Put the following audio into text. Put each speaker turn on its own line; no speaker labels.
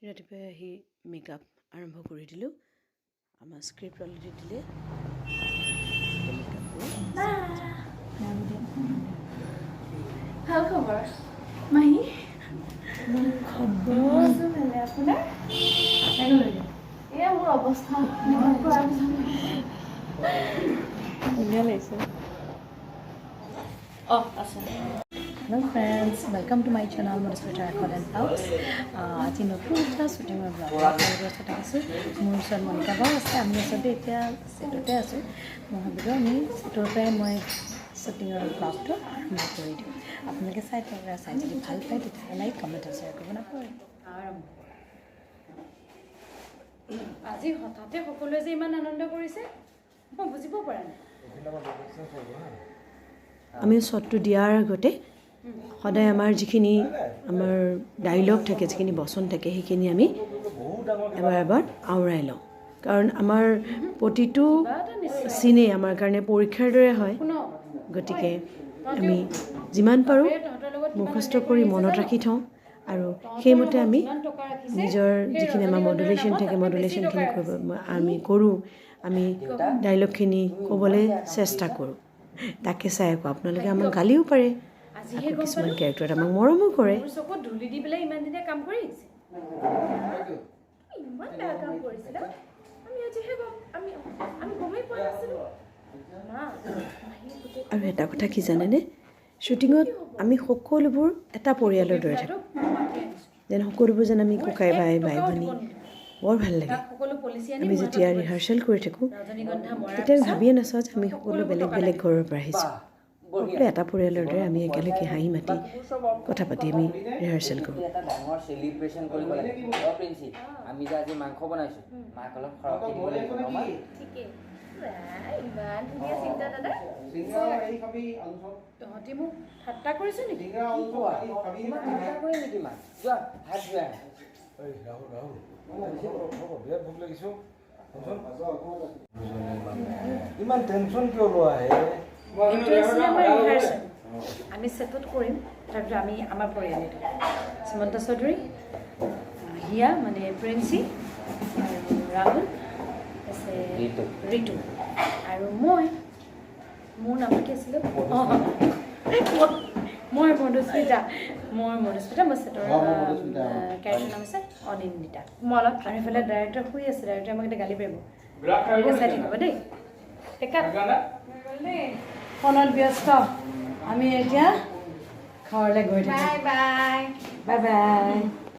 ৰাতিপুৱাই আহি মেকআপ আৰম্ভ কৰি দিলোঁ। আমাৰ স্ক্ৰিপ্ট অলৰেডি দিলে।
ভাল খবৰ মাহী খবৰ ভালে আপোনাৰ এয়া মোৰ অৱস্থা
ধুনীয়া লাগিছে।
আছে hello' friends welcome to my channel মডেষ্টেটাৰ এখন এণ্ড হাউচ। আজি নতুন এটা শ্বুটিঙৰ ব্লগ থাকিছোঁ। মোৰ ওচৰত মনিকা বাও আছে। আমি আচলতে এতিয়া ছেটতে আছোঁ। মই ভাবিলোঁ আমি ছেটৰ পৰাই মই শ্বুটিঙৰ ব্লগটো আৰম্ভ কৰি দিওঁ। আপোনালোকে চাই যদি ভাল পায় তেতিয়াহ'লে লাইক কমেণ্ট আৰু শ্বেয়াৰ কৰিব নাপাহৰে। আজি হঠাতে সকলোৱে যে ইমান আনন্দ কৰিছে মই বুজিব পৰা নাই।
আমি শ্বটটো দিয়াৰ আগতে সদায় আমাৰ যিখিনি আমাৰ ডাইলগ থাকে, যিখিনি বচন থাকে, সেইখিনি আমি এবাৰ আওৰাই লওঁ। কাৰণ আমাৰ প্ৰতিটো চিনেই আমাৰ কাৰণে পৰীক্ষাৰ দৰে হয়। গতিকে আমি যিমান পাৰোঁ মুখস্থ কৰি মনত ৰাখি থওঁ আৰু সেইমতে আমি নিজৰ যিখিনি আমাৰ মডুলেশ্যন থাকে মডুলেশ্যনখিনি আমি কৰোঁ। আমি ডাইলগখিনি ক'বলৈ চেষ্টা কৰোঁ। তাকে চাই আকৌ আপোনালোকে আমাক গালিও পাৰে, আকৌ কিছুমান কেৰেক্টাৰত আমাক মৰমো কৰে।
চকুত ধূলি দি পেলাই ইমান দিনে কাম কৰি আহিছে। ইমান বেয়া কাম কৰিছিলে আমি আজিহে আমি গমেই পোৱা নাছিলোঁ।
আৰু এটা কথা কি জানেনে, শ্বুটিঙত আমি সকলোবোৰ এটা পৰিয়ালৰ দৰে থাকোঁ। যেন সকলোবোৰ যেন আমি ককাই ভাই ভনী বৰ ভাল লাগে। আমি যেতিয়া ৰিহাৰ্চেল কৰি থাকোঁ তেতিয়া আমি ভাবিয়ে নাচাওঁ যে আমি সকলো বেলেগ বেলেগ ঘৰৰ পৰা আহিছোঁ। সকলো এটা পৰিয়ালৰ দৰে আমি একেলগে হাঁহি মাতি কথা পাতি আমি ৰিহাৰ্চেল কৰোঁ।
এটা ডাঙৰ সেলিব্ৰেশ্যন কৰিব লাগিব। প্ৰিন্সি আমি যে আজি মাংস বনাইছোঁ, মাক অলপ সৰহকৈ দিব লাগিব।
ঠিকেই ইমান ধুনীয়া চিন্তা দাদা। তহঁতি মোক ঠাট্টা কৰিছ নেকি?
ঠাট্টা কৰিম নেকি মাক? যোৱা ভাত যোৱা।
ইমান টেনশ্যন কিয় লোৱা হে?
আমি ছেটত কৰিম। তাৰপিছত আমি আমাৰ পৰিয়াল শ্ৰীমন্ত চৌধুৰী, হিয়া মানে প্ৰিন্সি আৰু ৰাহুল আছে ঋতু আৰু মোৰ নাম কি আছিলোঁ? মই মধুস্মিতা। মই ছেটৰ কেৰেক্টাৰ নাম আছে অনিন্দিতা। মই অলপ আৰু এইফালে ডাইৰেক্টৰ শুই আছে। ডাইৰেক্টৰ আমাক এতিয়া গালি পাৰিব। চাই থাকিব দেই। ফোনত ব্যস্ত। আমি এতিয়া ঘৰলৈ গৈ থাকিম। Bye bye.